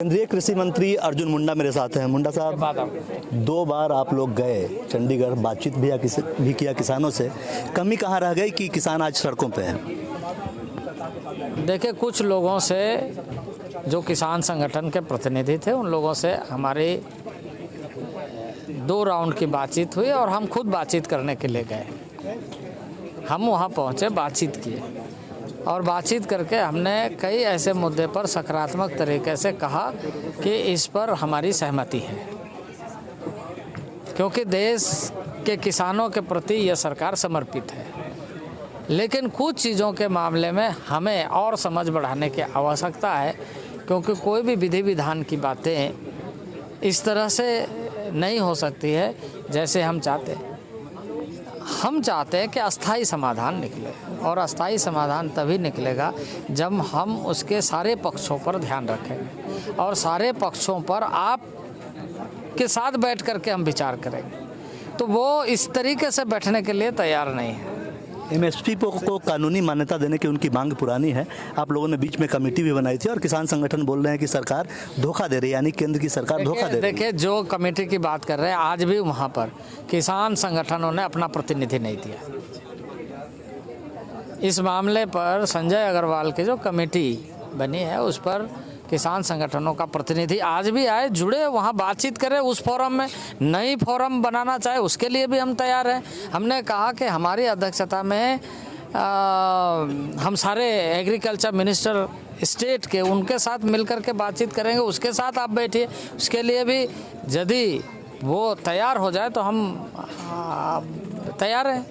केंद्रीय कृषि मंत्री अर्जुन मुंडा मेरे साथ हैं। मुंडा साहब, 2 बार आप लोग गए चंडीगढ़, बातचीत भी किया किसानों से, कमी कहाँ रह गई कि किसान आज सड़कों पे हैं? देखिए, कुछ लोगों से जो किसान संगठन के प्रतिनिधि थे उन लोगों से हमारी 2 राउंड की बातचीत हुई और हम खुद बातचीत करने के लिए गए। हम वहाँ पहुँचे, बातचीत किए और बातचीत करके हमने कई ऐसे मुद्दे पर सकारात्मक तरीके से कहा कि इस पर हमारी सहमति है, क्योंकि देश के किसानों के प्रति यह सरकार समर्पित है। लेकिन कुछ चीज़ों के मामले में हमें और समझ बढ़ाने की आवश्यकता है, क्योंकि कोई भी विधि विधान की बातें इस तरह से नहीं हो सकती है जैसे हम चाहते हैं। हम चाहते हैं कि अस्थाई समाधान निकले, और अस्थाई समाधान तभी निकलेगा जब हम उसके सारे पक्षों पर ध्यान रखेंगे और सारे पक्षों पर आप के साथ बैठ करके हम विचार करेंगे। तो वो इस तरीके से बैठने के लिए तैयार नहीं है। एमएसपी को कानूनी मान्यता देने की उनकी मांग पुरानी है। आप लोगों ने बीच में कमेटी भी बनाई थी और किसान संगठन बोल रहे हैं कि सरकार धोखा दे रही है, यानी केंद्र की सरकार धोखा दे रही है। देखिए, जो कमेटी की बात कर रहे हैं, आज भी वहाँ पर किसान संगठनों ने अपना प्रतिनिधि नहीं दिया। इस मामले पर संजय अग्रवाल की जो कमेटी बनी है उस पर किसान संगठनों का प्रतिनिधि आज भी आए, जुड़े, वहाँ बातचीत करें उस फोरम में। नई फोरम बनाना चाहे उसके लिए भी हम तैयार हैं। हमने कहा कि हमारी अध्यक्षता में हम सारे एग्रीकल्चर मिनिस्टर स्टेट के उनके साथ मिलकर के बातचीत करेंगे, उसके साथ आप बैठिए। उसके लिए भी यदि वो तैयार हो जाए तो हम तैयार हैं।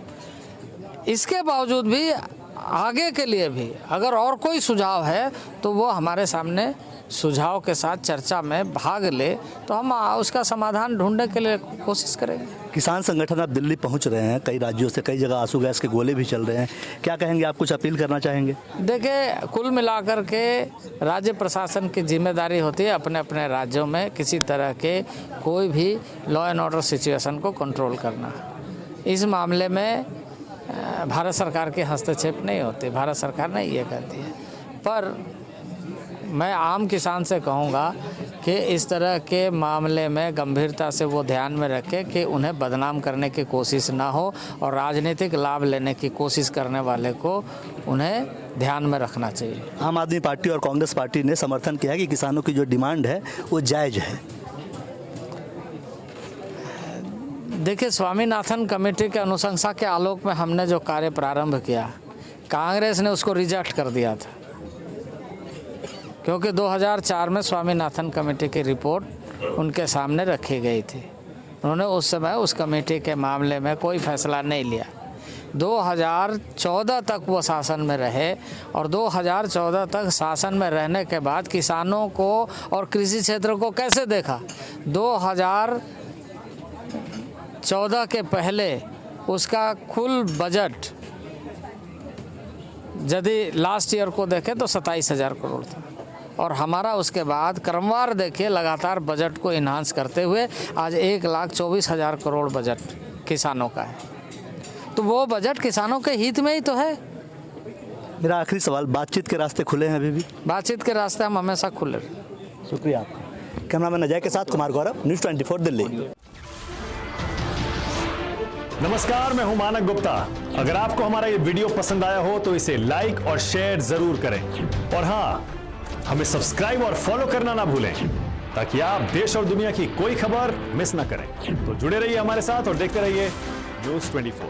इसके बावजूद भी आगे के लिए भी अगर और कोई सुझाव है तो वो हमारे सामने सुझाव के साथ चर्चा में भाग ले, तो हम उसका समाधान ढूंढने के लिए कोशिश करेंगे। किसान संगठन अब दिल्ली पहुंच रहे हैं, कई राज्यों से, कई जगह आंसू गैस के गोले भी चल रहे हैं, क्या कहेंगे आप? कुछ अपील करना चाहेंगे? देखिए, कुल मिलाकर के राज्य प्रशासन की जिम्मेदारी होती है अपने अपने राज्यों में किसी तरह के कोई भी लॉ एंड ऑर्डर सिचुएशन को कंट्रोल करना। इस मामले में भारत सरकार के हस्तक्षेप नहीं होते, भारत सरकार नहीं ये करती है। पर मैं आम किसान से कहूँगा कि इस तरह के मामले में गंभीरता से वो ध्यान में रखे कि उन्हें बदनाम करने की कोशिश ना हो, और राजनीतिक लाभ लेने की कोशिश करने वाले को उन्हें ध्यान में रखना चाहिए। आम आदमी पार्टी और कांग्रेस पार्टी ने समर्थन किया है कि किसानों की जो डिमांड है वो जायज़ है। देखिए, स्वामीनाथन कमेटी के अनुशंसा के आलोक में हमने जो कार्य प्रारंभ किया, कांग्रेस ने उसको रिजेक्ट कर दिया था, क्योंकि 2004 में स्वामीनाथन कमेटी की रिपोर्ट उनके सामने रखी गई थी। उन्होंने उस समय उस कमेटी के मामले में कोई फैसला नहीं लिया। 2014 तक वो शासन में रहे, और 2014 तक शासन में रहने के बाद किसानों को और कृषि क्षेत्र को कैसे देखा? 2014 के पहले उसका कुल बजट यदि लास्ट ईयर को देखें तो 27,000 करोड़ था, और हमारा उसके बाद क्रमवार देखिए लगातार बजट को इन्हांस करते हुए आज 1,24,000 करोड़ बजट किसानों का है। तो वो बजट किसानों के हित में ही तो है। मेरा आखिरी सवाल, बातचीत के रास्ते खुले हैं अभी भी? बातचीत के रास्ते हम हमेशा खुले। शुक्रिया आपका। कैमरामैन अजय के साथ कुमार गौरव, न्यूज़ 24 दिल्ली। नमस्कार, मैं हूं मानक गुप्ता। अगर आपको हमारा ये वीडियो पसंद आया हो तो इसे लाइक और शेयर जरूर करें, और हाँ, हमें सब्सक्राइब और फॉलो करना ना भूलें, ताकि आप देश और दुनिया की कोई खबर मिस ना करें। तो जुड़े रहिए हमारे साथ और देखते रहिए न्यूज़ 24।